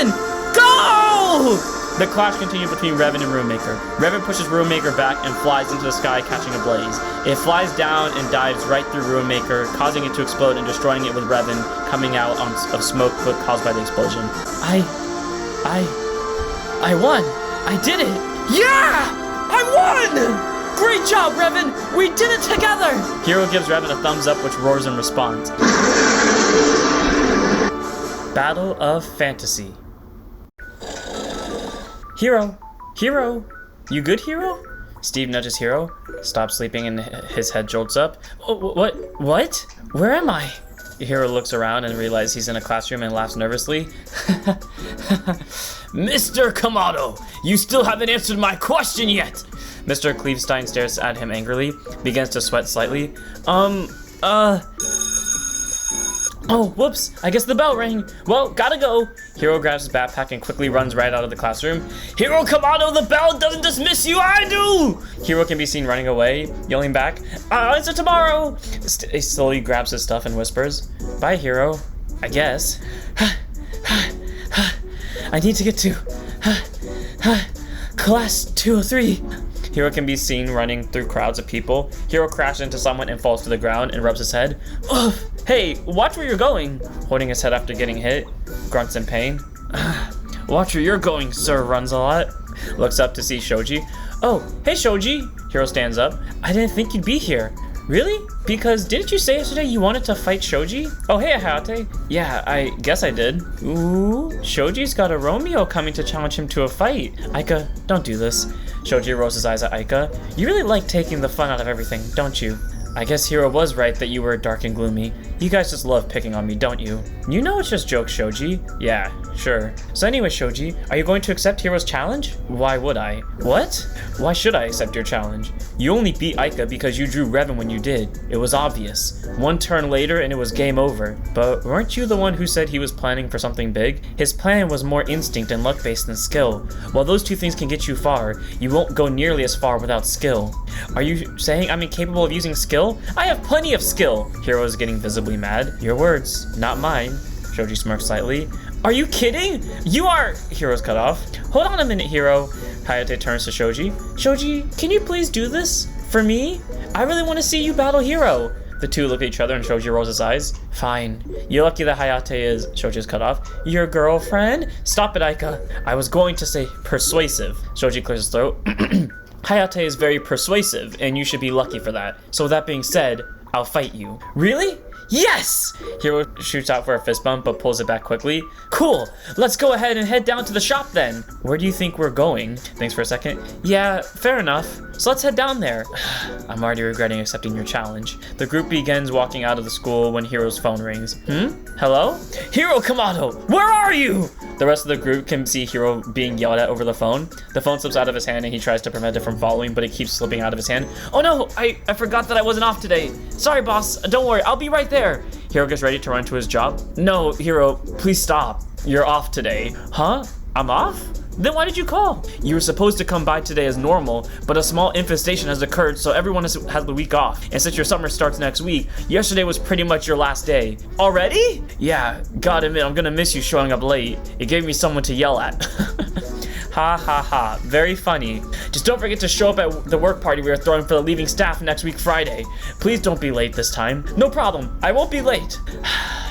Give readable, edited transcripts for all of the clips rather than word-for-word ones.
Revon! Go! The clash continued between Revon and Ruinmaker. Revon pushes Ruinmaker back and flies into the sky, catching a blaze. It flies down and dives right through Ruinmaker, causing it to explode and destroying it with Revon coming out of smoke caused by the explosion. I won! I did it! Yeah! I won! Great job, Revon! We did it together! Hiro gives Revon a thumbs up, which roars in response. Battle of Fantasy. Hiro! Hiro! You good, Hiro? Steve nudges Hiro, stops sleeping and his head jolts up. Oh, what? Where am I? Hiro looks around and realizes he's in a classroom and laughs nervously. Mr. Kamado, you still haven't answered my question yet! Mr. Cleavestein stares at him angrily, begins to sweat slightly. Oh, whoops, I guess the bell rang. Well, gotta go. Hiro grabs his backpack and quickly runs right out of the classroom. Hiro Kamado, the bell doesn't dismiss you, I do! Hiro can be seen running away, yelling back, I'll answer tomorrow! He slowly grabs his stuff and whispers, bye, Hiro, I guess. I need to get to class 203. Hiro can be seen running through crowds of people. Hiro crashes into someone and falls to the ground and rubs his head. Ugh. Hey, watch where you're going. Holding his head after getting hit, grunts in pain. Watch where you're going, Sir Runs-A-Lot. Looks up to see Shoji. Oh, hey Shoji. Hiro stands up. I didn't think you'd be here. Really? Because didn't you say yesterday you wanted to fight Shoji? Oh, hey Hayate. Yeah, I guess I did. Ooh, Shoji's got a Romeo coming to challenge him to a fight. Aika, don't do this. Shoji rolls his eyes at Aika. You really like taking the fun out of everything, don't you? I guess Hiro was right that you were dark and gloomy. You guys just love picking on me, don't you? You know it's just jokes, Shoji. Yeah, sure. So anyway, Shoji, are you going to accept Hiro's challenge? Why would I? What? Why should I accept your challenge? You only beat Aika because you drew Revon when you did. It was obvious. One turn later and it was game over. But weren't you the one who said he was planning for something big? His plan was more instinct and luck-based than skill. While those two things can get you far, you won't go nearly as far without skill. Are you saying I'm incapable of using skill? I have plenty of skill! Hiro is getting visibly mad. Your words, not mine. Shoji smirks slightly. Are you kidding? You are... Hiro's cut off. Hold on a minute, Hiro. Hayate turns to Shoji. Shoji, can you please do this? For me? I really want to see you battle Hiro. The two look at each other and Shoji rolls his eyes. Fine. You're lucky that Hayate is... Shoji is cut off. Your girlfriend? Stop it, Aika. I was going to say persuasive. Shoji clears his throat. Hayate is very persuasive, and you should be lucky for that. So with that being said, I'll fight you. Really? Yes! Hiro shoots out for a fist bump, but pulls it back quickly. Cool! Let's go ahead and head down to the shop then. Where do you think we're going? Thanks for a second. Yeah, fair enough. So let's head down there. I'm already regretting accepting your challenge. The group begins walking out of the school when Hiro's phone rings. Hello? Hiro Kamado, where are you? The rest of the group can see Hiro being yelled at over the phone. The phone slips out of his hand and he tries to prevent it from falling, but it keeps slipping out of his hand. Oh no, I forgot that I wasn't off today. Sorry, boss. Don't worry, I'll be right there. Hiro gets ready to run to his job. No, Hiro, please stop. You're off today. Huh? I'm off? Then why did you call? You were supposed to come by today as normal, but a small infestation has occurred, so everyone has the week off. And since your summer starts next week, yesterday was pretty much your last day. Already? Yeah, gotta admit, I'm gonna miss you showing up late. It gave me someone to yell at. Ha ha ha, very funny. Just don't forget to show up at the work party we are throwing for the leaving staff next week Friday. Please don't be late this time. No problem, I won't be late.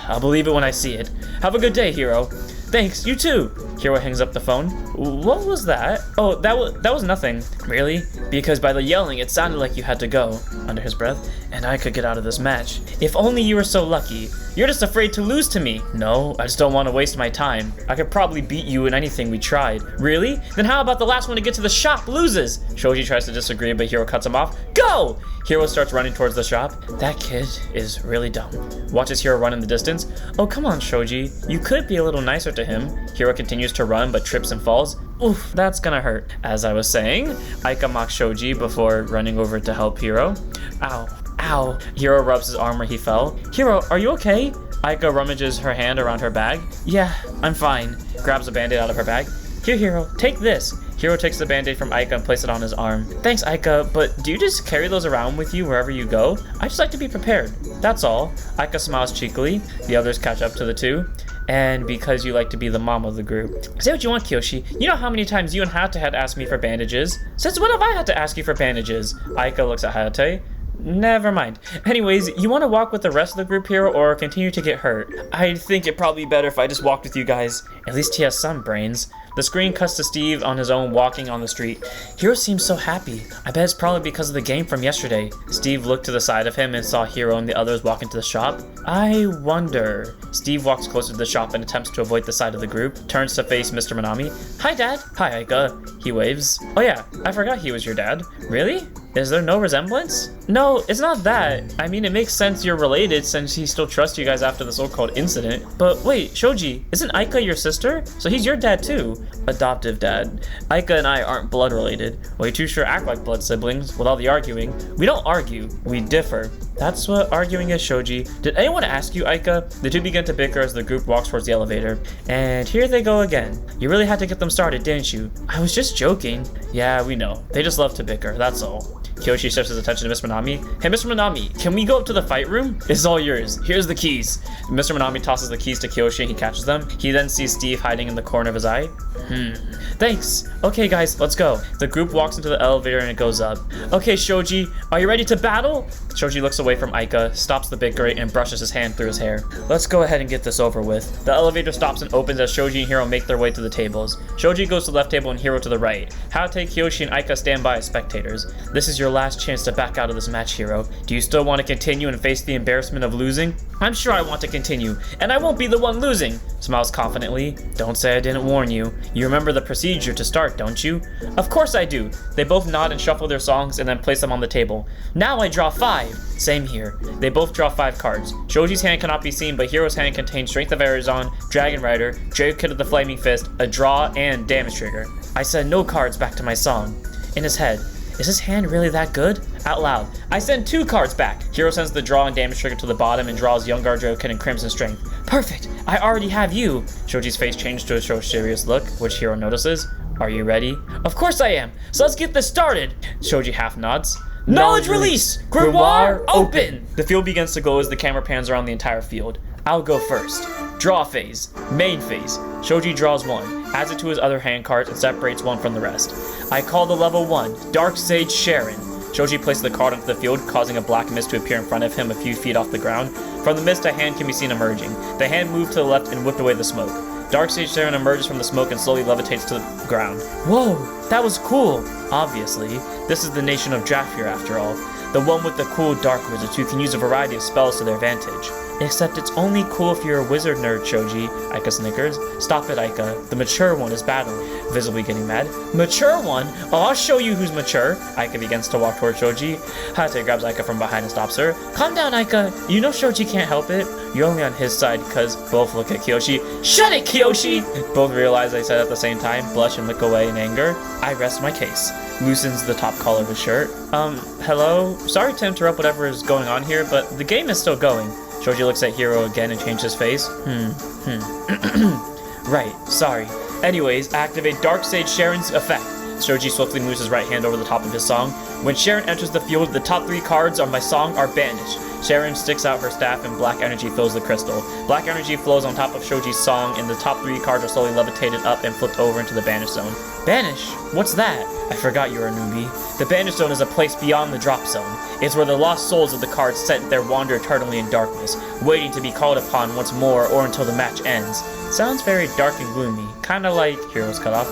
I'll believe it when I see it. Have a good day, Hiro. Thanks, you too. Hiro hangs up the phone. What was that? Oh, that was nothing. Really? Because by the yelling, it sounded like you had to go, under his breath, and I could get out of this match. If only you were so lucky. You're just afraid to lose to me. No, I just don't want to waste my time. I could probably beat you in anything we tried. Really? Then how about the last one to get to the shop loses? Shoji tries to disagree, but Hiro cuts him off. Go! Hiro starts running towards the shop. That kid is really dumb. Watches Hiro run in the distance. Oh, come on, Shoji. You could be a little nicer to him. Hiro continues to run, but trips and falls. Oof, that's gonna hurt. As I was saying, Aika mocks Shoji before running over to help Hiro. Ow. Ow. Hiro rubs his arm where he fell. Hiro, are you okay? Aika rummages her hand around her bag. Yeah, I'm fine. Grabs a band-aid out of her bag. Here, Hiro, take this. Hiro takes the band-aid from Aika and places it on his arm. Thanks, Aika, but do you just carry those around with you wherever you go? I just like to be prepared. That's all. Aika smiles cheekily. The others catch up to the two. And because you like to be the mom of the group. Say what you want, Kyoshi. You know how many times you and Hayate had asked me for bandages? Since when have I had to ask you for bandages? Aika looks at Hayate. Never mind. Anyways, you want to walk with the rest of the group here or continue to get hurt? I think it'd probably be better if I just walked with you guys. At least he has some brains. The screen cuts to Steve on his own walking on the street. Hiro seems so happy. I bet it's probably because of the game from yesterday. Steve looked to the side of him and saw Hiro and the others walk into the shop. I wonder. Steve walks closer to the shop and attempts to avoid the side of the group, turns to face Mr. Minami. Hi, Dad. Hi, Aika. He waves. Oh yeah, I forgot he was your dad. Really? Is there no resemblance? No, it's not that. I mean, it makes sense you're related since he still trusts you guys after the so-called incident. But wait, Shoji, isn't Aika your sister? So he's your dad too. Adoptive dad. Aika and I aren't blood related. Way too sure act like blood siblings with all the arguing. We don't argue, we differ. That's what arguing is, Shoji. Did anyone ask you, Aika? The two begin to bicker as the group walks towards the elevator. And here they go again. You really had to get them started, didn't you? I was just joking. Yeah, we know. They just love to bicker, that's all. Kyoshi shifts his attention to Mr. Minami. Hey, Mr. Minami, can we go up to the fight room? This is all yours. Here's the keys. Mr. Minami tosses the keys to Kyoshi and he catches them. He then sees Steve hiding in the corner of his eye. Thanks. Okay, guys, let's go. The group walks into the elevator and it goes up. Okay, Shoji, are you ready to battle? Shoji looks away from Aika, stops the bickering, and brushes his hand through his hair. Let's go ahead and get this over with. The elevator stops and opens as Shoji and Hiro make their way to the tables. Shoji goes to the left table and Hiro to the right. Hayate, Kyoshi, and Aika stand by as spectators. This is your last chance to back out of this match, Hiro. Do you still want to continue and face the embarrassment of losing? I'm sure I want to continue, and I won't be the one losing. Smiles confidently. Don't say I didn't warn you. You remember the procedure to start, don't you? Of course I do. They both nod and shuffle their songs and then place them on the table. Now I draw 5. Same here. They both draw 5 cards. Shoji's hand cannot be seen, but Hiro's hand contains Strength of Arizon, Dragon Rider, Kid of the Flaming Fist, a draw, and Damage Trigger. I send no cards back to my song. In his head, is his hand really that good? Out loud, I send 2 cards back. Hiro sends the draw and damage trigger to the bottom and draws Young Guard Kid and Crimson Strength. Perfect! I already have you! Shoji's face changes to a serious look, which Hiro notices. Are you ready? Of course I am! So let's get this started! Shoji half nods. Knowledge release! Grimoire open! The field begins to glow as the camera pans around the entire field. I'll go first. Draw phase. Main phase. Shoji draws 1, adds it to his other hand cards, and separates 1 from the rest. I call the level 1, Dark Sage Sharon. Shoji places the card onto the field, causing a black mist to appear in front of him a few feet off the ground. From the mist, a hand can be seen emerging. The hand moved to the left and whipped away the smoke. Dark Sage Sharon emerges from the smoke and slowly levitates to the ground. Whoa, that was cool! Obviously, this is the nation of Jafir after all. The one with the cool dark wizards who can use a variety of spells to their advantage. Except it's only cool if you're a wizard nerd, Shoji, Aika snickers. Stop it, Aika. The mature one is battling. Visibly getting mad. Mature one? Oh, I'll show you who's mature. Aika begins to walk toward Shoji. Hayate grabs Aika from behind and stops her. Calm down, Aika. You know Shoji can't help it. You're only on his side because both look at Kyoshi. Shut it, Kyoshi! Both realize they said at the same time, blush and look away in anger. I rest my case. Loosens the top collar of his shirt. Hello? Sorry to interrupt whatever is going on here, but the game is still going. Shoji looks at Hiro again and changes his face. Right, sorry. Anyways, activate Dark Sage Sharon's effect. Shoji swiftly moves his right hand over the top of his song. When Sharon enters the field, the top 3 cards on my song are banished. Sharon sticks out her staff and black energy fills the crystal. Black energy flows on top of Shoji's song and the top 3 cards are slowly levitated up and flipped over into the banish zone. Banish? What's that? I forgot you're a newbie. The banish zone is a place beyond the drop zone. It's where the lost souls of the cards set there wander eternally in darkness, waiting to be called upon once more or until the match ends. Sounds very dark and gloomy, kinda like Heroes Cut Off.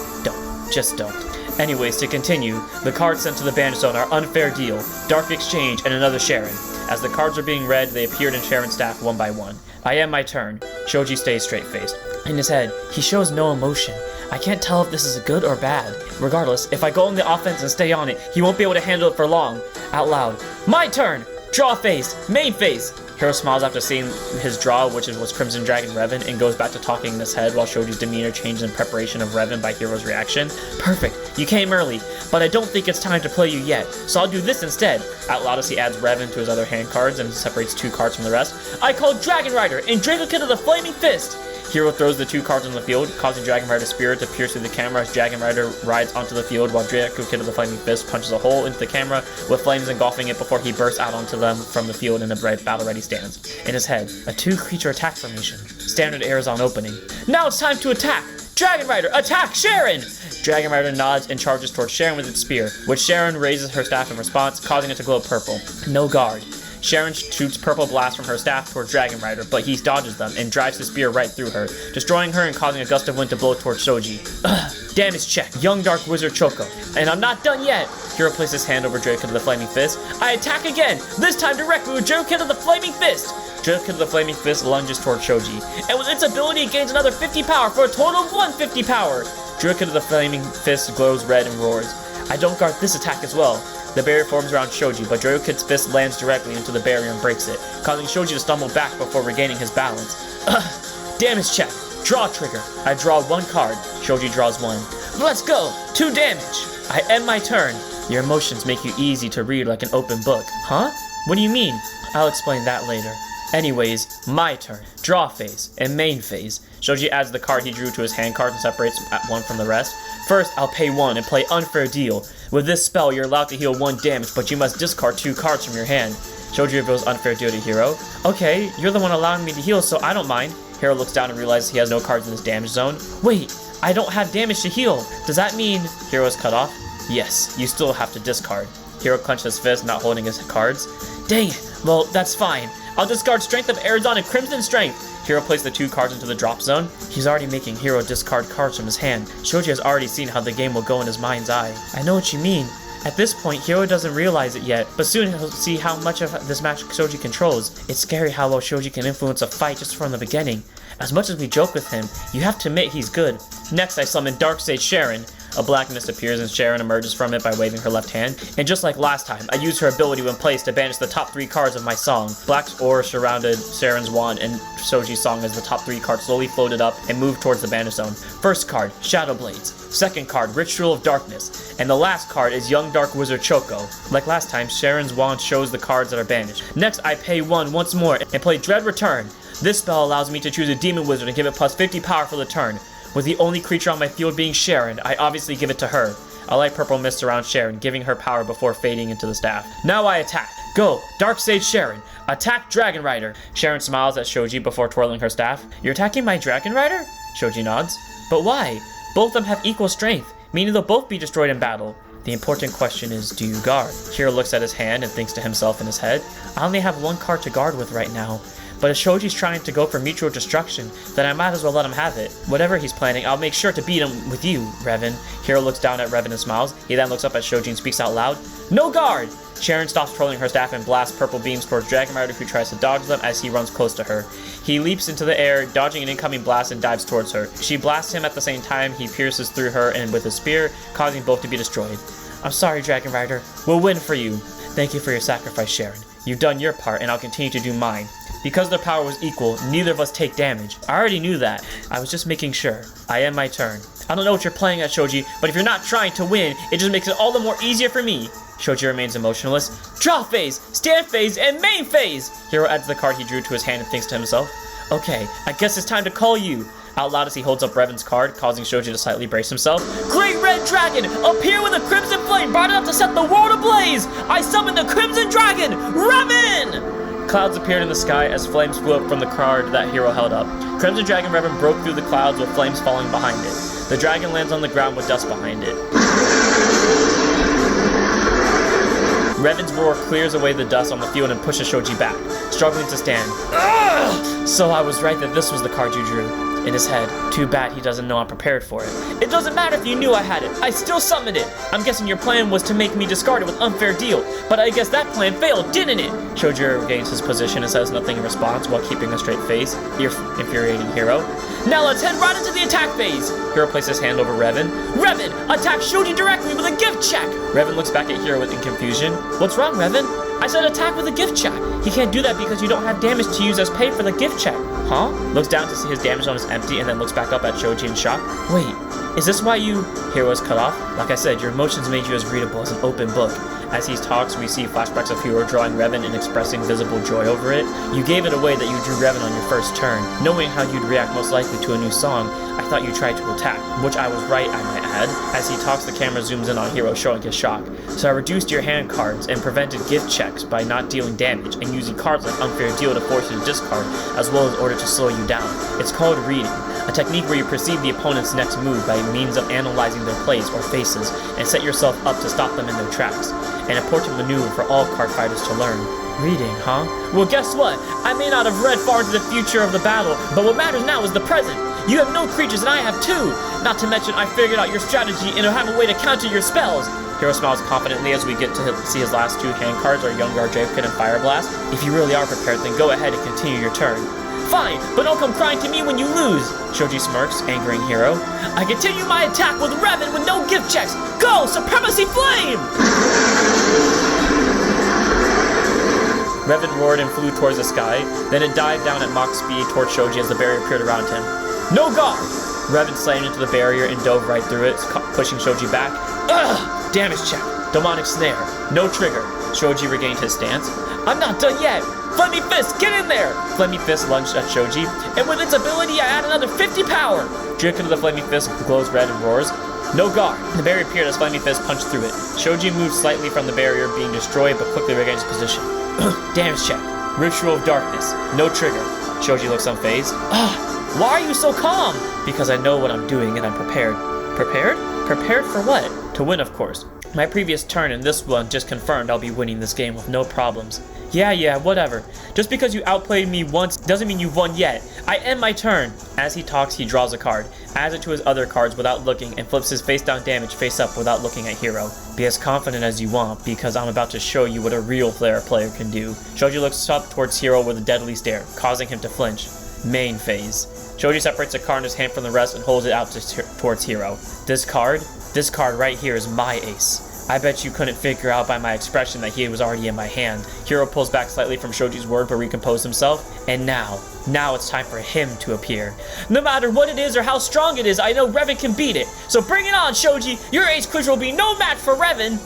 Just don't. Anyways, to continue, the cards sent to the banish zone are Unfair Deal, Dark Exchange, and another Sharon. As the cards are being read, they appeared in Sharon's staff one by one. I am my turn. Shoji stays straight-faced. In his head, he shows no emotion. I can't tell if this is good or bad. Regardless, if I go on the offense and stay on it, he won't be able to handle it for long. Out loud. My turn! Draw phase! Main phase! Hiro smiles after seeing his draw, which was Crimson Dragon Revon, and goes back to talking in his head while Shoji's demeanor changes in preparation of Revon by Hiro's reaction. Perfect, you came early, but I don't think it's time to play you yet, so I'll do this instead. Out loud as he adds Revon to his other hand cards and separates 2 cards from the rest. I call Dragon Rider and Kid of the Flaming Fist! Hiro throws the 2 cards on the field, causing Dragon Rider's spirit to pierce through the camera as Dragon Rider rides onto the field while Draco Kid of the Flaming Fist punches a hole into the camera with flames engulfing it before he bursts out onto them from the field in a battle-ready stance. In his head, a 2-creature attack formation. Standard airs on opening. Now it's time to attack! Dragon Rider, attack Sharon! Dragon Rider nods and charges towards Sharon with its spear, which Sharon raises her staff in response, causing it to glow purple. No guard. Sharon shoots purple blasts from her staff towards Dragon Rider, but he dodges them and drives the spear right through her, destroying her and causing a gust of wind to blow towards Shoji. Damage check, Young Dark Wizard Choco. And I'm not done yet! Hiro places his hand over Draco Kid of the Flaming Fist. I attack again, this time directly with Draco Kid of the Flaming Fist! Draco Kid of the Flaming Fist lunges towards Shoji, and with its ability it gains another 50 power for a total of 150 power! Draco Kid of the Flaming Fist glows red and roars. I don't guard this attack as well. The barrier forms around Shoji, but Draco Kid's fist lands directly into the barrier and breaks it, causing Shoji to stumble back before regaining his balance. Damage check. Draw trigger. I draw 1 card. Shoji draws 1. Let's go! 2 damage! I end my turn. Your emotions make you easy to read like an open book. Huh? What do you mean? I'll explain that later. Anyways, my turn. Draw phase and main phase. Shoji adds the card he drew to his hand card and separates one from the rest. First, I'll pay 1 and play Unfair Deal. With this spell, you're allowed to heal 1 damage, but you must discard 2 cards from your hand. Shoji reveals Unfair Deal to Hiro. Okay, you're the one allowing me to heal, so I don't mind. Hiro looks down and realizes he has no cards in his damage zone. Wait, I don't have damage to heal. Does that mean Hiro is cut off? Yes, you still have to discard. Hiro clenched his fist, not holding his cards. Dang it, well, that's fine. I'll discard Strength of Arizon and Crimson Strength. Hiro placed the 2 cards into the drop zone. He's already making Hiro discard cards from his hand. Shoji has already seen how the game will go in his mind's eye. I know what you mean. At this point, Hiro doesn't realize it yet, but soon he'll see how much of this match Shoji controls. It's scary how well Shoji can influence a fight just from the beginning. As much as we joke with him, you have to admit he's good. Next, I summon Dark Sage Sharon. A black mist appears and Sharon emerges from it by waving her left hand. And just like last time, I use her ability when placed to banish the top 3 cards of my song. Black's aura surrounded Sharon's wand and Shoji's song as the top 3 cards slowly floated up and moved towards the banish zone. First card, Shadow Blades. Second card, Ritual of Darkness. And the last card is Young Dark Wizard Choco. Like last time, Sharon's wand shows the cards that are banished. Next, I pay 1 once more and play Dread Return. This spell allows me to choose a demon wizard and give it plus 50 power for the turn. With the only creature on my field being Sharon, I obviously give it to her. I light purple mist around Sharon, giving her power before fading into the staff. Now I attack. Go, Dark Sage Sharon. Attack Dragon Rider. Sharon smiles at Shoji before twirling her staff. You're attacking my Dragon Rider? Shoji nods. But why? Both of them have equal strength, meaning they'll both be destroyed in battle. The important question is, do you guard? Hiro looks at his hand and thinks to himself in his head, I only have 1 card to guard with right now. But if Shoji's trying to go for mutual destruction, then I might as well let him have it. Whatever he's planning, I'll make sure to beat him with you, Revon. Hiro looks down at Revon and smiles. He then looks up at Shoji and speaks out loud. No guard! Sharon stops twirling her staff and blasts purple beams towards Dragon Rider, who tries to dodge them as he runs close to her. He leaps into the air, dodging an incoming blast and dives towards her. She blasts him at the same time. He pierces through her and with his spear, causing both to be destroyed. I'm sorry, Dragon Rider. We'll win for you. Thank you for your sacrifice, Sharon. You've done your part, and I'll continue to do mine. Because their power was equal, neither of us take damage. I already knew that. I was just making sure. I end my turn. I don't know what you're playing at, Shoji, but if you're not trying to win, it just makes it all the more easier for me. Shoji remains emotionless. Draw phase, stand phase, and main phase! Hiro adds the card he drew to his hand and thinks to himself, okay, I guess it's time to call you. Out loud as he holds up Revon's card, causing Shoji to slightly brace himself. Great Red Dragon, appear with a crimson flame bright enough to set the world ablaze! I summon the Crimson Dragon, Revon! Clouds appeared in the sky as flames flew up from the card that Hiro held up. Crimson Dragon Revon broke through the clouds with flames falling behind it. The dragon lands on the ground with dust behind it. Revon's roar clears away the dust on the field and pushes Shoji back, struggling to stand. Ugh! So I was right that this was the card you drew. In his head, too bad he doesn't know I'm prepared for it. It doesn't matter if you knew I had it, I still summoned it. I'm guessing your plan was to make me discard it with Unfair Deal, but I guess that plan failed, didn't it? Shoji regains his position and says nothing in response while keeping a straight face, infuriating Hiro. Now let's head right into the attack phase! Hiro places his hand over Revon. Revon, attack Shoji directly with a gift check! Revon looks back at Hiro in confusion. What's wrong, Revon? I said attack with a gift check. He can't do that because you don't have damage to use as pay for the gift check. Huh? Looks down to see his damage zone is empty and then looks back up at Shoji in shock. Wait, is this why you... Hiro is cut off. Like I said, your emotions made you as readable as an open book. As he talks, we see flashbacks of Hiro drawing Revon and expressing visible joy over it. You gave it away that you drew Revon on your first turn. Knowing how you'd react most likely to a new song, I thought you tried to attack, which I was right, I might add. As he talks, the camera zooms in on Hiro, showing his shock. So I reduced your hand cards and prevented gift checks by not dealing damage and using cards like Unfair Deal to force you to discard, as well as order to slow you down. It's called reading, a technique where you perceive the opponent's next move by means of analyzing their plays or faces and set yourself up to stop them in their tracks. An important maneuver for all card fighters to learn. Reading, huh? Well, guess what? I may not have read far into the future of the battle, but what matters now is the present. You have no creatures and I have two. Not to mention I figured out your strategy and have a way to counter your spells. Hiro smiles confidently as we get to see his last two hand cards are Young Guard Draken and Fire Blast. If you really are prepared, then go ahead and continue your turn. Fine, but don't come crying to me when you lose. Shoji smirks, angering Hiro. I continue my attack with Revon with no gift checks. Go, Supremacy Flame! Revon roared and flew towards the sky, then it dived down at Mach speed towards Shoji as the barrier appeared around him. No guard! Revon slammed into the barrier and dove right through it, pushing Shoji back. Ugh! Damage check. Demonic Snare. No trigger. Shoji regained his stance. I'm not done yet! Flammy Fist, get in there! Flammy Fist lunged at Shoji, and with its ability I add another 50 power! Drake into the Flammy Fist glows red and roars. No guard. The barrier appeared as Flammy Fist punched through it. Shoji moved slightly from the barrier, being destroyed, but quickly regained his position. Damage check. Ritual of Darkness. No trigger. Shoji looks unfazed. Why are you so calm? Because I know what I'm doing and I'm prepared. Prepared? Prepared for what? To win, of course. My previous turn and this one just confirmed I'll be winning this game with no problems. Yeah, whatever. Just because you outplayed me once doesn't mean you've won yet. I end my turn. As he talks, he draws a card, adds it to his other cards without looking, and flips his face down damage face up without looking at Hiro. Be as confident as you want, because I'm about to show you what a real Thera player can do. Shoji looks up towards Hiro with a deadly stare, causing him to flinch. Main phase. Shoji separates a card in his hand from the rest and holds it out towards Hiro. This card right here is my ace. I bet you couldn't figure out by my expression that he was already in my hand. Hiro pulls back slightly from Shoji's word but recomposes himself. And now it's time for him to appear. No matter what it is or how strong it is, I know Revon can beat it. So bring it on, Shoji! Your ace creature will be no match for Revon!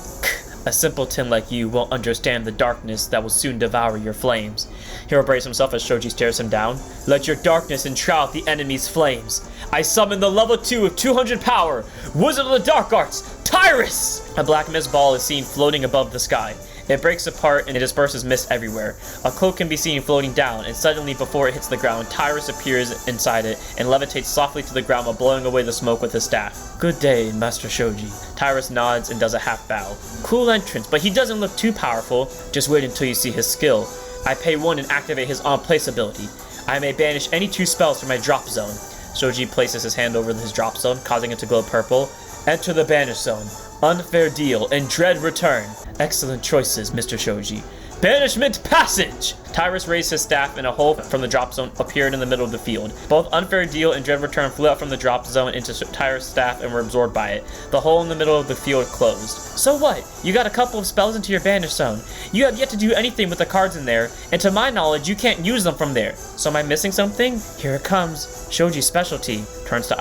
A simpleton like you won't understand the darkness that will soon devour your flames. Hiro braces himself as Shoji stares him down. Let your darkness enshroud the enemy's flames. I summon the level 2 of 200 power, Wizard of the Dark Arts, Tyrus! A black mist ball is seen floating above the sky. It breaks apart and it disperses mist everywhere. A cloak can be seen floating down, and suddenly before it hits the ground, Tyrus appears inside it and levitates softly to the ground while blowing away the smoke with his staff. Good day, Master Shoji. Tyrus nods and does a half bow. Cool entrance, but he doesn't look too powerful. Just wait until you see his skill. I pay 1 and activate his on-place ability. I may banish any 2 spells from my drop zone. Shoji places his hand over his drop zone, causing it to glow purple. Enter the banish zone. Unfair Deal and Dread Return. Excellent choices, Mr. Shoji. Banishment Passage! Tyrus raised his staff and a hole from the drop zone appeared in the middle of the field. Both Unfair Deal and Dread Return flew out from the drop zone into Tyrus' staff and were absorbed by it. The hole in the middle of the field closed. So what? You got a couple of spells into your banish zone. You have yet to do anything with the cards in there, and to my knowledge, you can't use them from there. So am I missing something? Here it comes. Shoji's specialty. Turns to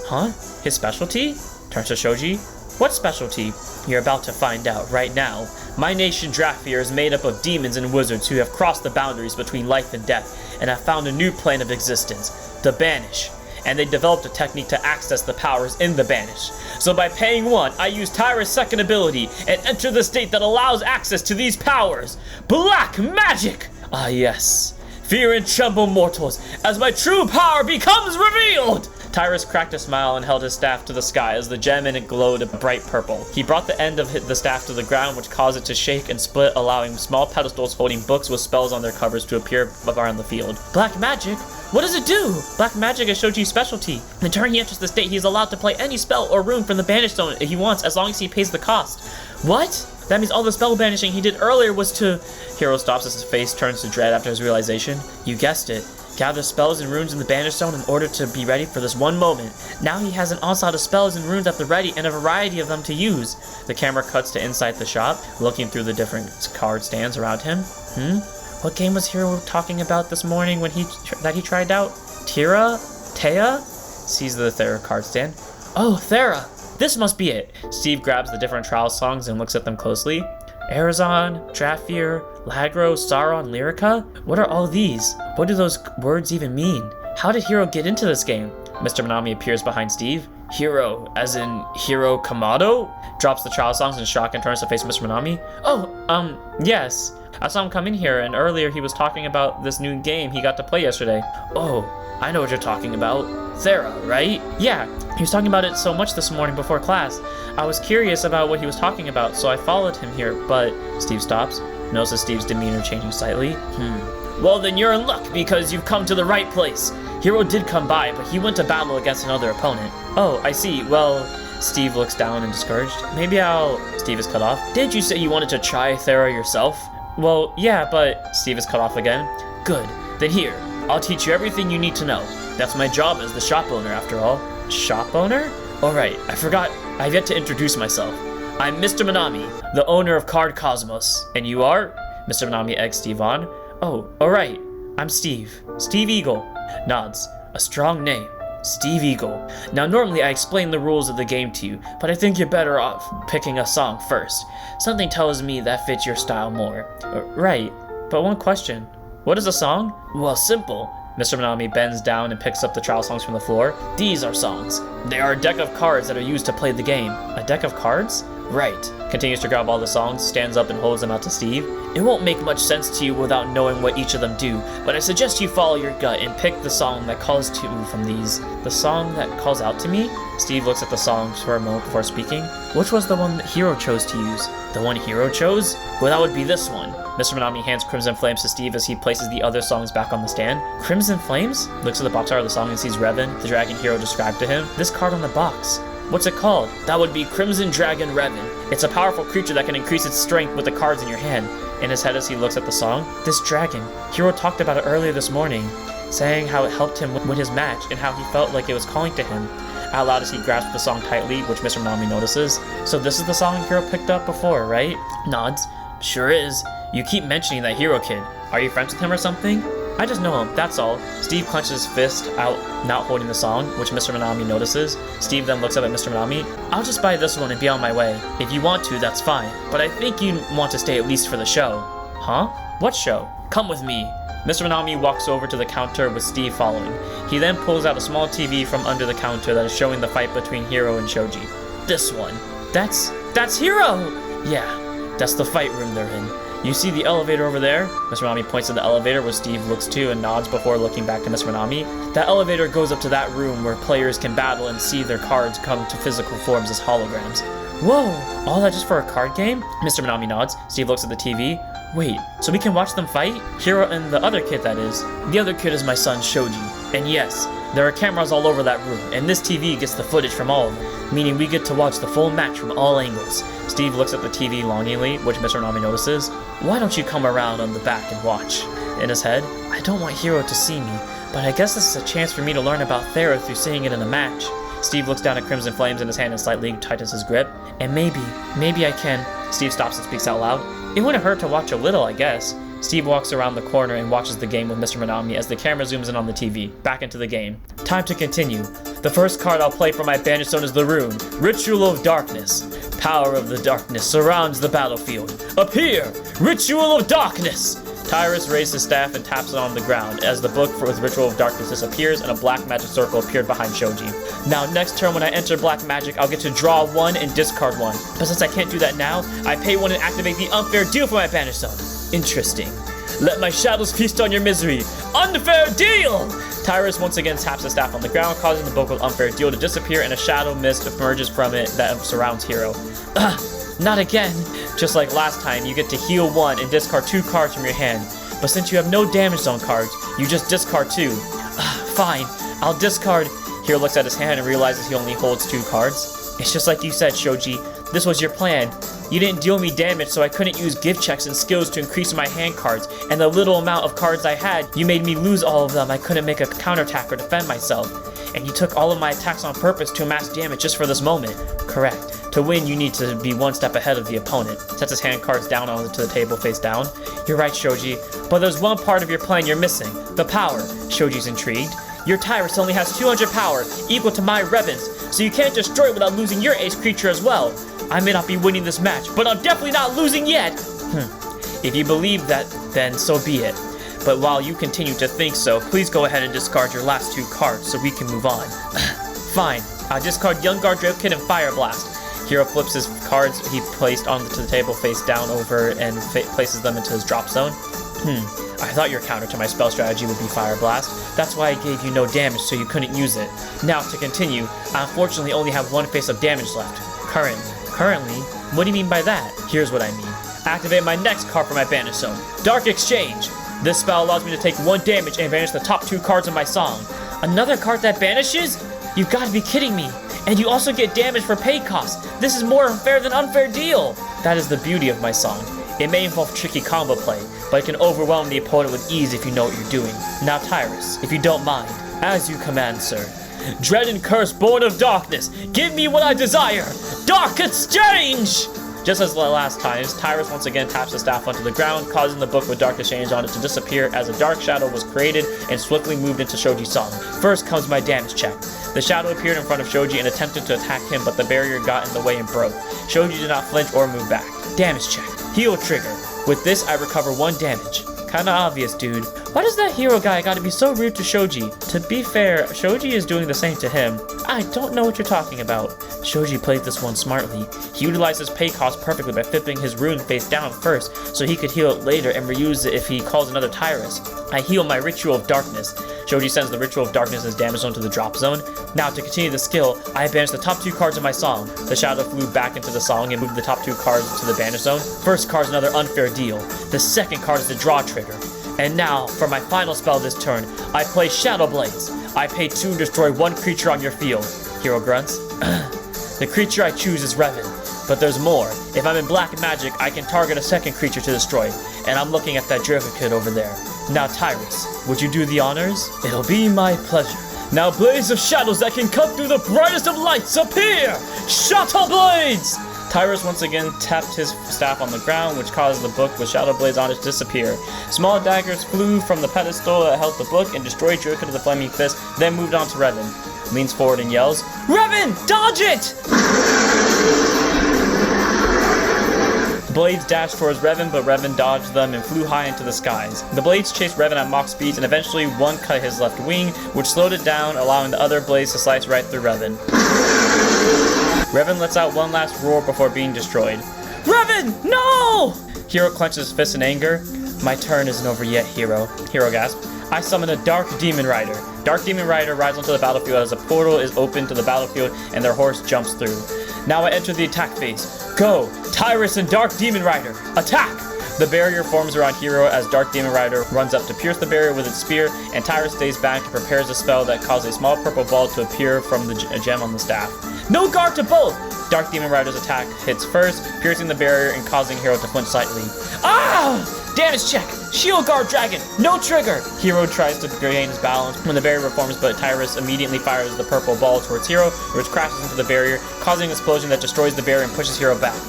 huh? His specialty? Turns to Shoji. What specialty? You're about to find out right now. My nation Drafir is made up of demons and wizards who have crossed the boundaries between life and death and have found a new plane of existence, the Banish. And they developed a technique to access the powers in the Banish. So by paying 1, I use Tyra's second ability and enter the state that allows access to these powers. Black Magic! Ah yes. Fear and tremble, mortals, as my true power becomes revealed! Tyrus cracked a smile and held his staff to the sky as the gem in it glowed a bright purple. He brought the end of the staff to the ground, which caused it to shake and split, allowing small pedestals holding books with spells on their covers to appear around the field. Black magic? What does it do? Black magic is Shoji's specialty. The turn he enters the state, he is allowed to play any spell or rune from the banished zone he wants as long as he pays the cost. What? That means all the spell banishing he did earlier was to... Hiro stops as his face turns to dread after his realization. You guessed it. Gather spells and runes in the banished zone in order to be ready for this one moment. Now he has an onslaught of spells and runes at the ready and a variety of them to use. The camera cuts to inside the shop, looking through the different card stands around him. What game was Hiro talking about this morning when he tried out? Thera? Sees the Thera card stand. Oh, Thera! This must be it. Steve grabs the different trial songs and looks at them closely. Arizon, Drafir, Lagro, Sauron, Lyrica? What are all these? What do those words even mean? How did Hiro get into this game? Mr. Minami appears behind Steve. Hiro, as in Hiro Kamado? Drops the trial songs in shock and turns to face Mr. Minami. Oh, yes. I saw him come in here, and earlier he was talking about this new game he got to play yesterday. Oh, I know what you're talking about. Thera, right? Yeah, he was talking about it so much this morning before class. I was curious about what he was talking about, so I followed him here, but... Steve stops, notices Steve's demeanor changing slightly. Well, then you're in luck, because you've come to the right place. Hiro did come by, but he went to battle against another opponent. Oh, I see. Well... Steve looks down and discouraged. Maybe I'll... Steve is cut off. Did you say you wanted to try Thera yourself? Well, yeah, but... Steve is cut off again. Good. Then here, I'll teach you everything you need to know. That's my job as the shop owner, after all. Shop owner? Alright, I forgot. I've yet to introduce myself. I'm Mr. Minami, the owner of Card Cosmos. And you are? Mr. Minami eggs Steve on. Oh, alright. I'm Steve. Steve Eagle. Nods. A strong name. Steve Eagle. Now normally I explain the rules of the game to you, but I think you're better off picking a song first. Something tells me that fits your style more. Right, but one question. What is a song? Well, simple. Mr. Minami bends down and picks up the trial songs from the floor. These are songs. They are a deck of cards that are used to play the game. A deck of cards? Right. Continues to grab all the songs, stands up and holds them out to Steve. It won't make much sense to you without knowing what each of them do, but I suggest you follow your gut and pick the song that calls to you from these. The song that calls out to me? Steve looks at the songs for a moment before speaking. Which was the one that Hiro chose to use? The one Hiro chose? Well, that would be this one. Mr. Minami hands Crimson Flames to Steve as he places the other songs back on the stand. Crimson Flames? Looks at the box art of the song and sees Revon, the dragon Hiro described to him. This card on the box. What's it called? That would be Crimson Dragon Revon. It's a powerful creature that can increase its strength with the cards in your hand. In his head as he looks at the song, this dragon, Hiro talked about it earlier this morning, saying how it helped him win his match and how he felt like it was calling to him. Out loud as he grasps the song tightly, which Mr. Minami notices. So this is the song Hiro picked up before, right? Nods. Sure is. You keep mentioning that Hiro kid. Are you friends with him or something? I just know him, that's all. Steve clenches his fist out, not holding the song, which Mr. Minami notices. Steve then looks up at Mr. Minami. I'll just buy this one and be on my way. If you want to, that's fine. But I think you want to stay at least for the show. Huh? What show? Come with me. Mr. Minami walks over to the counter with Steve following. He then pulls out a small TV from under the counter that is showing the fight between Hiro and Shoji. This one. That's Hiro! Yeah, that's the fight room they're in. You see the elevator over there? Mr. Minami points to the elevator where Steve looks to and nods before looking back to Mr. Minami. That elevator goes up to that room where players can battle and see their cards come to physical forms as holograms. Whoa! All that just for a card game? Mr. Minami nods. Steve looks at the TV. Wait, so we can watch them fight? Hiro and the other kid, that is. The other kid is my son, Shoji. And yes, there are cameras all over that room, and this TV gets the footage from all of them, meaning we get to watch the full match from all angles. Steve looks at the TV longingly, which Mr. Minami notices. Why don't you come around on the back and watch? In his head, I don't want Hiro to see me, but I guess this is a chance for me to learn about Thera through seeing it in a match. Steve looks down at Crimson Flames in his hand and slightly tightens his grip. And maybe I can. Steve stops and speaks out loud. It wouldn't hurt to watch a little, I guess. Steve walks around the corner and watches the game with Mr. Minami as the camera zooms in on the TV. Back into the game. Time to continue. The first card I'll play for my Banished Zone is the rune, Ritual of Darkness. Power of the darkness surrounds the battlefield. Appear! Ritual of Darkness! Tyrus raised his staff and taps it on the ground as the book for his Ritual of Darkness disappears and a black magic circle appeared behind Shoji. Now next turn when I enter black magic, I'll get to draw one and discard one. But since I can't do that now, I pay one and activate the unfair deal for my Banished Zone. Interesting. Let my shadows feast on your misery. Unfair deal! Tyrus once again taps the staff on the ground, causing the book with unfair deal to disappear and a shadow mist emerges from it that surrounds Hiro. Not again. Just like last time, you get to heal one and discard 2 cards from your hand. But since you have no damage zone cards, you just discard 2. Fine, I'll discard. Hiro looks at his hand and realizes he only holds 2 cards. It's just like you said, Shoji. This was your plan. You didn't deal me damage, so I couldn't use gift checks and skills to increase my hand cards, and the little amount of cards I had, you made me lose all of them. I couldn't make a counterattack or defend myself. And you took all of my attacks on purpose to amass damage just for this moment. Correct. To win, you need to be one step ahead of the opponent. Sets his hand cards down onto the table face down. You're right, Shoji, but there's one part of your plan you're missing. The power. Shoji's intrigued. Your Tyrus only has 200 power, equal to my Revon's. so you can't destroy it without losing your ace creature as well. I may not be winning this match, but I'm definitely not losing yet. If you believe that, then so be it. But while you continue to think so, please go ahead and discard your last 2 cards so we can move on. Fine, I'll discard Young Guard Draco Kid and Fire Blast. Hiro flips his cards he placed onto the table face down over and places them into his drop zone. I thought your counter to my spell strategy would be Fire Blast. That's why I gave you no damage so you couldn't use it. Now to continue, I unfortunately only have 1 face of damage left. Currently? What do you mean by that? Here's what I mean. Activate my next card for my banish zone. Dark Exchange! This spell allows me to take 1 damage and banish the top 2 cards of my song. Another card that banishes? You've got to be kidding me. And you also get damage for pay cost. This is more unfair than unfair deal. That is the beauty of my song. It may involve tricky combo play, but it can overwhelm the opponent with ease if you know what you're doing. Now Tyrus, if you don't mind, as you command, sir. Dread and curse born of darkness, give me what I desire! Dark Exchange! Just as the last times, Tyrus once again taps the staff onto the ground, causing the book with Dark Exchange on it to disappear as a dark shadow was created and swiftly moved into Shoji's song. First comes my damage check. The shadow appeared in front of Shoji and attempted to attack him, but the barrier got in the way and broke. Shoji did not flinch or move back. Damage check. Heal trigger. With this, I recover 1 damage. Kinda obvious, dude. Why does that hero guy gotta be so rude to Shoji? To be fair, Shoji is doing the same to him. I don't know what you're talking about. Shoji played this one smartly. He utilized his pay cost perfectly by flipping his rune face down first, so he could heal it later and reuse it if he calls another Tyrus. I heal my Ritual of Darkness. Shoji sends the Ritual of Darkness as damage zone to the drop zone. Now, to continue the skill, I banish the top 2 cards of my song. The shadow flew back into the song and moved the top 2 cards to the banish zone. First card is another unfair deal. The second card is the draw trigger. And now, for my final spell this turn, I play Shadow Blades. I pay 2 to destroy 1 creature on your field. Hiro grunts. The creature I choose is Revon, but there's more. If I'm in black magic, I can target a second creature to destroy, and I'm looking at that Draco Kid over there. Now Tyrus, would you do the honors? It'll be my pleasure. Now blades of shadows that can cut through the brightest of lights appear! Shadow Blades! Tyrus once again tapped his staff on the ground, which caused the book with Shadow Blades on it to disappear. Small daggers flew from the pedestal that held the book and destroyed Draco to the Flaming Fist, then moved on to Revon. Leans forward and yells, Revon, dodge it! The blades dashed towards Revon, but Revon dodged them and flew high into the skies. The blades chased Revon at Mach speeds, and eventually one cut his left wing, which slowed it down, allowing the other blades to slice right through Revon. Revon lets out one last roar before being destroyed. Revon, no! Hiro clenches his fist in anger. My turn isn't over yet, Hiro. Hiro gasps. I summon a Dark Demon Rider. Dark Demon Rider rides onto the battlefield as a portal is opened to the battlefield and their horse jumps through. Now I enter the attack phase. Go! Tyrus and Dark Demon Rider, attack! The barrier forms around Hiro as Dark Demon Rider runs up to pierce the barrier with its spear, and Tyrus stays back and prepares a spell that causes a small purple ball to appear from the gem on the staff. No guard to both! Dark Demon Rider's attack hits first, piercing the barrier and causing Hiro to flinch slightly. Ah! Damage check! Shield Guard Dragon! No trigger! Hiro tries to regain his balance when the barrier reforms, but Tyrus immediately fires the purple ball towards Hiro, which crashes into the barrier, causing an explosion that destroys the barrier and pushes Hiro back.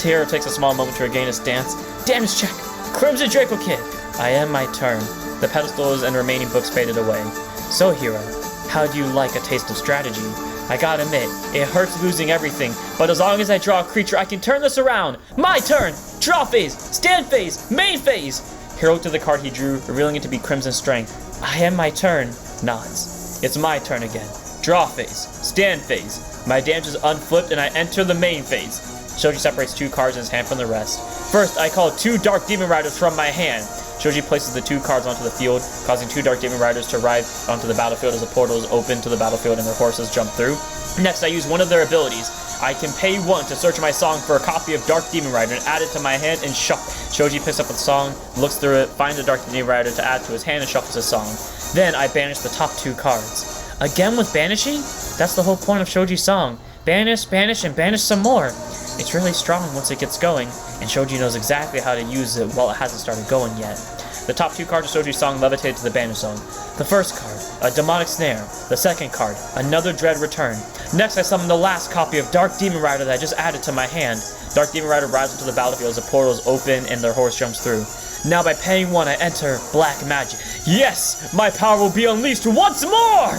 Hiro takes a small moment to regain his stance. Damage check! Crimson Draco Kid! I end my turn. The pedestals and remaining books faded away. So, Hiro, how do you like a taste of strategy? I gotta admit, it hurts losing everything, but as long as I draw a creature, I can turn this around! My turn! Draw phase! Stand phase! Main phase! Hiro looked at the card he drew, revealing it to be Crimson Strength. I end my turn. Nods. It's my turn again. Draw phase. Stand phase. My damage is unflipped and I enter the main phase. Shoji separates 2 cards in his hand from the rest. First, I call 2 Dark Demon Riders from my hand. Shoji places the 2 cards onto the field, causing 2 Dark Demon Riders to ride onto the battlefield as a portal is opened to the battlefield and their horses jump through. Next, I use one of their abilities. I can pay 1 to search my song for a copy of Dark Demon Rider and add it to my hand and shuffle. Shoji picks up the song, looks through it, finds a Dark Demon Rider to add to his hand and shuffles his song. Then I banish the top 2 cards. Again with banishing? That's the whole point of Shoji's song. Banish, banish, and banish some more. It's really strong once it gets going, and Shoji knows exactly how to use it while it hasn't started going yet. The top 2 cards of Shoji's song levitated to the banish zone. The first card, a Demonic Snare. The second card, another Dread Return. Next, I summon the last copy of Dark Demon Rider that I just added to my hand. Dark Demon Rider rides into the battlefield as the portal is open and their horse jumps through. Now by paying 1, I enter Black Magic. Yes! My power will be unleashed once more!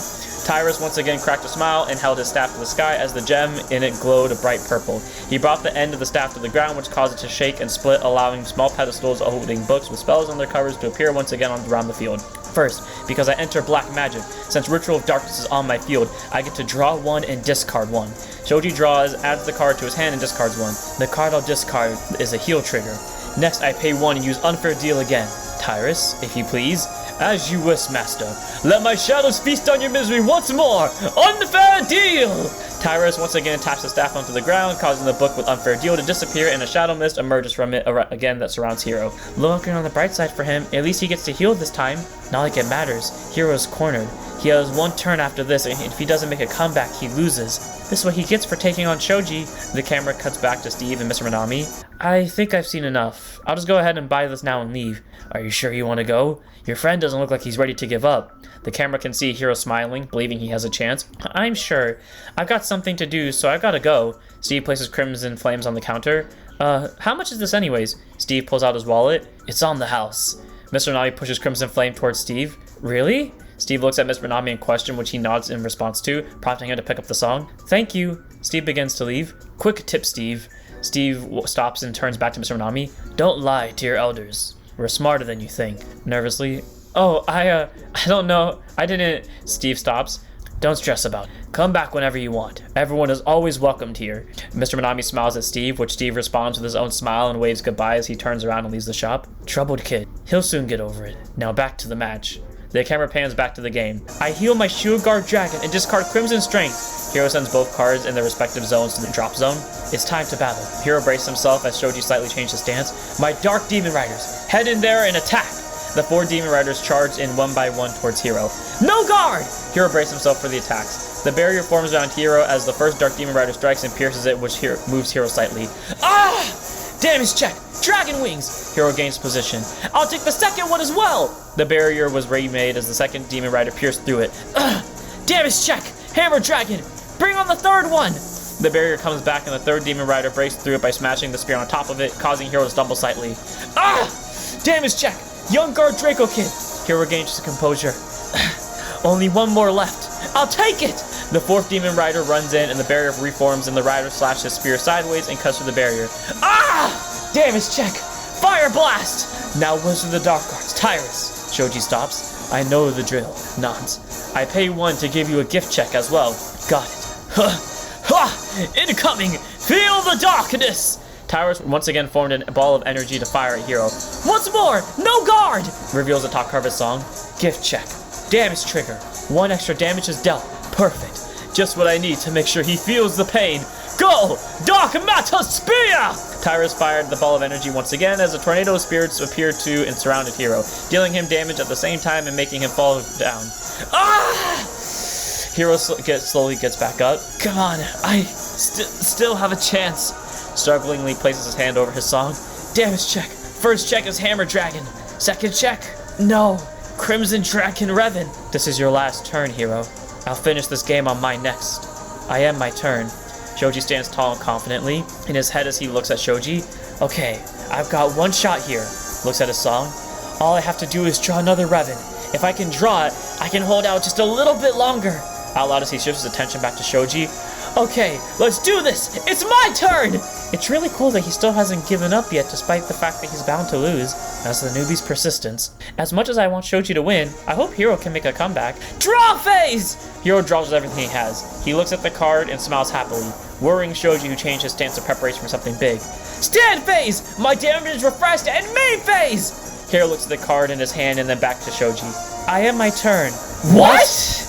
Tyrus once again cracked a smile and held his staff to the sky as the gem in it glowed a bright purple. He brought the end of the staff to the ground, which caused it to shake and split, allowing small pedestals holding books with spells on their covers to appear once again around the field. First, because I enter black magic, since Ritual of Darkness is on my field, I get to draw one and discard one. Shoji draws, adds the card to his hand, and discards one. The card I'll discard is a heal trigger. Next, I pay one and use Unfair Deal again. Tyrus, if you please. As you wish, master. Let my shadows feast on your misery once more. Unfair Deal! Tyrus once again taps the staff onto the ground, causing the book with Unfair Deal to disappear, and a shadow mist emerges from it again that surrounds Hiro. Looking on the bright side for him, at least he gets to heal this time. Not like it matters. Hiro's cornered. He has one turn after this, and if he doesn't make a comeback, he loses. This is what he gets for taking on Shoji. The camera cuts back to Steve and Mr. Minami. I think I've seen enough. I'll just go ahead and buy this now and leave. Are you sure you want to go? Your friend doesn't look like he's ready to give up. The camera can see Hiro smiling, believing he has a chance. I'm sure. I've got something to do, so I've got to go. Steve places Crimson Flames on the counter. How much is this anyways? Steve pulls out his wallet. It's on the house. Mr. Minami pushes Crimson Flame towards Steve. Really? Steve looks at Mr. Minami in question, which he nods in response to, prompting him to pick up the song. Thank you. Steve begins to leave. Quick tip, Steve. Steve stops and turns back to Mr. Minami. Don't lie to your elders. We're smarter than you think. Nervously. Oh, I don't know. I didn't... Steve stops. Don't stress about it. Come back whenever you want. Everyone is always welcomed here. Mr. Minami smiles at Steve, which Steve responds with his own smile and waves goodbye as he turns around and leaves the shop. Troubled kid. He'll soon get over it. Now back to the match. The camera pans back to the game. I heal my Shield Guard Dragon and discard Crimson Strength. Hiro sends both cards in their respective zones to the drop zone. It's time to battle. Hiro braced himself as Shoji slightly changed his stance. My Dark Demon Riders, head in there and attack. The 4 Demon Riders charged in one by one towards Hiro. No guard! Hiro braced himself for the attacks. The barrier forms around Hiro as the first Dark Demon Rider strikes and pierces it, which moves Hiro slightly. Ah! Damage check! Dragon Wings! Hiro gains position. I'll take the second one as well! The barrier was remade as the second Demon Rider pierced through it. Damage check! Hammer Dragon! Bring on the third one! The barrier comes back and the third Demon Rider breaks through it by smashing the spear on top of it, causing Hiro to stumble slightly. Damage check! Young Guard Draco Kid! Hiro gains his composure. Only one more left. I'll take it! The 4th Demon Rider runs in and the barrier reforms and the Rider slashes his spear sideways and cuts through the barrier. Damage check! Fire Blast! Now Wizard of the Dark Arts, Tyrus. Shoji stops. I know the drill. Nods. I pay 1 to give you a gift check as well. Got it. Incoming! Feel the darkness! Tyrus once again formed a ball of energy to fire at Hiro. Once more! No guard! Reveals the top card of his song. Gift check. Damage trigger. 1 extra damage is dealt. Perfect. Just what I need to make sure he feels the pain. Go! Dark Matter Spear! Tyrus fired the ball of energy once again as a tornado of spirits appeared to and surrounded Hiro, dealing him damage at the same time and making him fall down. Hiro slowly gets back up. Come on, I still have a chance. Strugglingly places his hand over his song. Damage check. First check is Hammer Dragon. Second check? No. Crimson Dragon Revon. This is your last turn, Hiro. I'll finish this game on my next. I end my turn. Shoji stands tall and confidently in his head as he looks at Shoji. Okay, I've got one shot here. Looks at his song. All I have to do is draw another Revon. If I can draw it, I can hold out just a little bit longer. Out loud as he shifts his attention back to Shoji. Okay, let's do this! It's my turn! It's really cool that he still hasn't given up yet despite the fact that he's bound to lose. That's the newbie's persistence. As much as I want Shoji to win, I hope Hiro can make a comeback. Draw phase! Hiro draws everything he has. He looks at the card and smiles happily, worrying Shoji who changed his stance in preparation for something big. Stand phase! My damage is refreshed and main phase! Hiro looks at the card in his hand and then back to Shoji. I end my turn. What?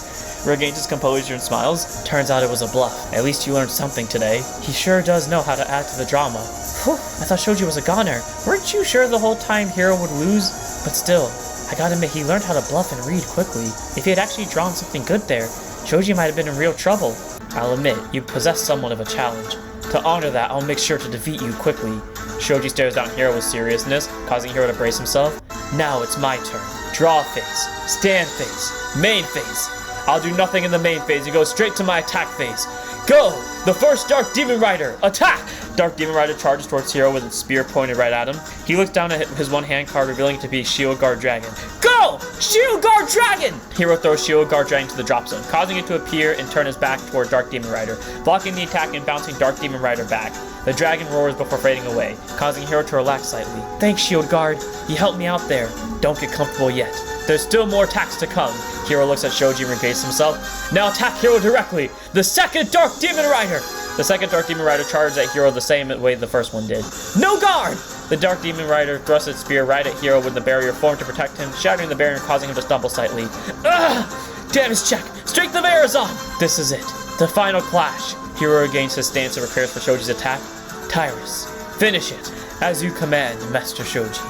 Regains his composure and smiles. Turns out it was a bluff. At least you learned something today. He sure does know how to add to the drama. Whew, I thought Shoji was a goner. Weren't you sure the whole time Hiro would lose? But still, I gotta admit he learned how to bluff and read quickly. If he had actually drawn something good there, Shoji might have been in real trouble. I'll admit, you possess somewhat of a challenge. To honor that, I'll make sure to defeat you quickly. Shoji stares down Hiro with seriousness, causing Hiro to brace himself. Now it's my turn. Draw phase, stand phase, main phase. I'll do nothing in the main phase and go straight to my attack phase. Go! The first Dark Demon Rider, attack! Dark Demon Rider charges towards Hiro with its spear pointed right at him. He looks down at his one-hand card, revealing it to be Shield Guard Dragon. Go! Shield Guard Dragon! Hiro throws Shield Guard Dragon to the drop zone, causing it to appear and turn his back toward Dark Demon Rider, blocking the attack and bouncing Dark Demon Rider back. The dragon roars before fading away, causing Hiro to relax slightly. Thanks, Shield Guard. You helped me out there. Don't get comfortable yet. There's still more attacks to come. Hiro looks at Shoji and regains himself. Now attack Hiro directly. The second Dark Demon Rider! The second Dark Demon Rider charges at Hiro the same way the first one did. No guard! The Dark Demon Rider thrusts its spear right at Hiro with the barrier formed to protect him, shattering the barrier and causing him to stumble slightly. Ugh! Damage check! Strength of air is on! This is it. The final clash. Hiro regains his stance and prepares for Shoji's attack. Tyrus, finish it. As you command, Master Shoji.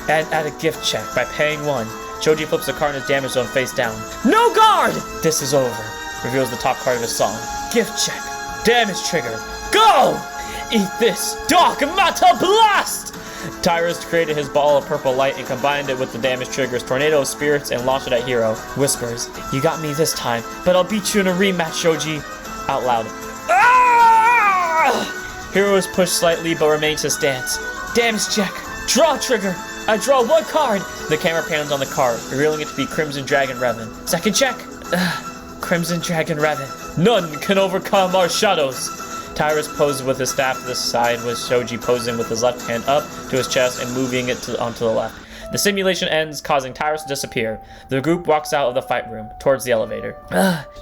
And add a gift check by paying 1. Shoji flips the card in his damage zone face down. No guard! This is over. Reveals the top card of his song. Gift check. Damage trigger. Go! Eat this. Dark Matter Blast! Tyrus created his ball of purple light and combined it with the damage trigger's tornado of spirits and launched it at Hiro. Whispers, you got me this time, but I'll beat you in a rematch, Shoji. Out loud. Ah! Hiro is pushed slightly but remains his stance. Damage check. Draw trigger. I draw 1 card. The camera pans on the card, revealing it to be Crimson Dragon Revon. Second check. Crimson Dragon Revon. None can overcome our shadows. Tyrus poses with his staff to the side, with Shoji posing with his left hand up to his chest and moving it onto the left. The simulation ends, causing Tyrus to disappear. The group walks out of the fight room, towards the elevator.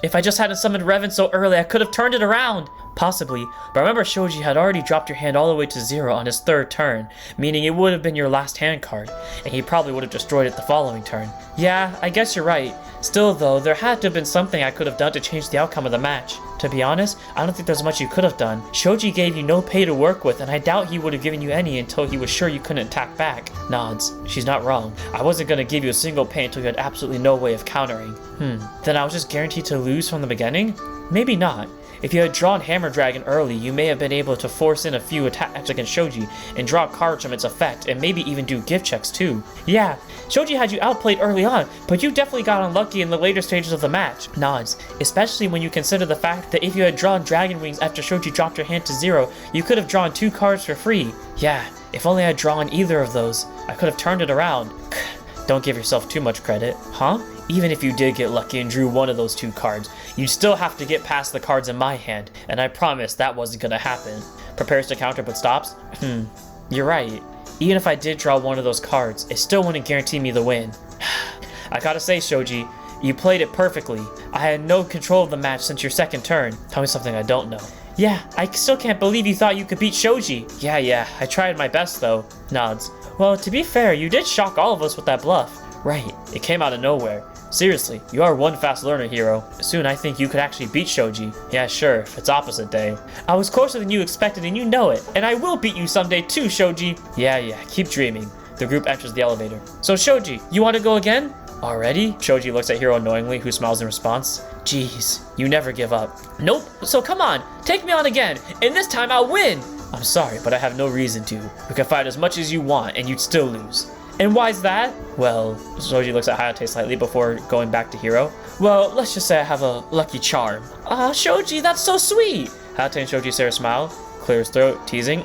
If I just hadn't summoned Revon so early, I could have turned it around. Possibly, but remember Shoji had already dropped your hand all the way to 0 on his 3rd turn, meaning it would have been your last hand card, and he probably would have destroyed it the following turn. Yeah, I guess you're right. Still though, there had to have been something I could have done to change the outcome of the match. To be honest, I don't think there's much you could have done. Shoji gave you no pay to work with, and I doubt he would have given you any until he was sure you couldn't attack back. Nods. She's not wrong. I wasn't gonna give you a single pay until you had absolutely no way of countering. Then I was just guaranteed to lose from the beginning? Maybe not. If you had drawn Hammer Dragon early, you may have been able to force in a few attacks against Shoji and draw cards from its effect, and maybe even do gift checks too. Yeah, Shoji had you outplayed early on, but you definitely got unlucky in the later stages of the match. Nods, especially when you consider the fact that if you had drawn Dragon Wings after Shoji dropped your hand to 0, you could have drawn 2 cards for free. Yeah, if only I had drawn either of those, I could have turned it around. Don't give yourself too much credit, huh? Even if you did get lucky and drew one of those 2 cards, you'd still have to get past the cards in my hand, and I promised that wasn't gonna happen. Prepares to counter but stops. You're right. Even if I did draw one of those cards, it still wouldn't guarantee me the win. I gotta say, Shoji, you played it perfectly. I had no control of the match since your 2nd turn. Tell me something I don't know. Yeah, I still can't believe you thought you could beat Shoji. Yeah, I tried my best though. Nods. Well, to be fair, you did shock all of us with that bluff. Right, it came out of nowhere. Seriously, you are one fast learner, Hiro. Soon I think you could actually beat Shoji. Yeah, sure, if it's opposite day. I was closer than you expected and you know it. And I will beat you someday too, Shoji. Yeah, keep dreaming. The group enters the elevator. So Shoji, you want to go again? Already? Shoji looks at Hiro knowingly, who smiles in response. Jeez, you never give up. Nope, so come on, take me on again, and this time I'll win! I'm sorry, but I have no reason to. We can fight as much as you want, and you'd still lose. And why's that? Well, Shoji looks at Hayate slightly before going back to Hiro. Well, let's just say I have a lucky charm. Aw, Shoji, that's so sweet! Hayate and Shoji share a smile, clear his throat, teasing.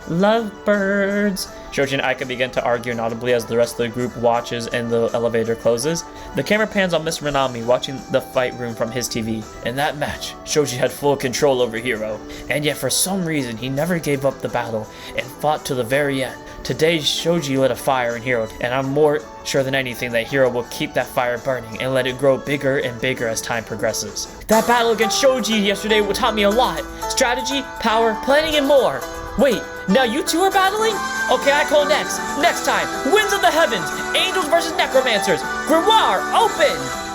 Lovebirds. Shoji and Aika begin to argue inaudibly as the rest of the group watches and the elevator closes. The camera pans on Mr. Minami watching the fight room from his TV. In that match, Shoji had full control over Hiro, and yet for some reason he never gave up the battle and fought to the very end. Today, Shoji lit a fire in Hiro, and I'm more sure than anything that Hiro will keep that fire burning and let it grow bigger and bigger as time progresses. That battle against Shoji yesterday taught me a lot. Strategy, power, planning, and more. Wait, now you two are battling? Okay, I call next. Next time, Winds of the Heavens, Angels versus Necromancers. Grimoire, open!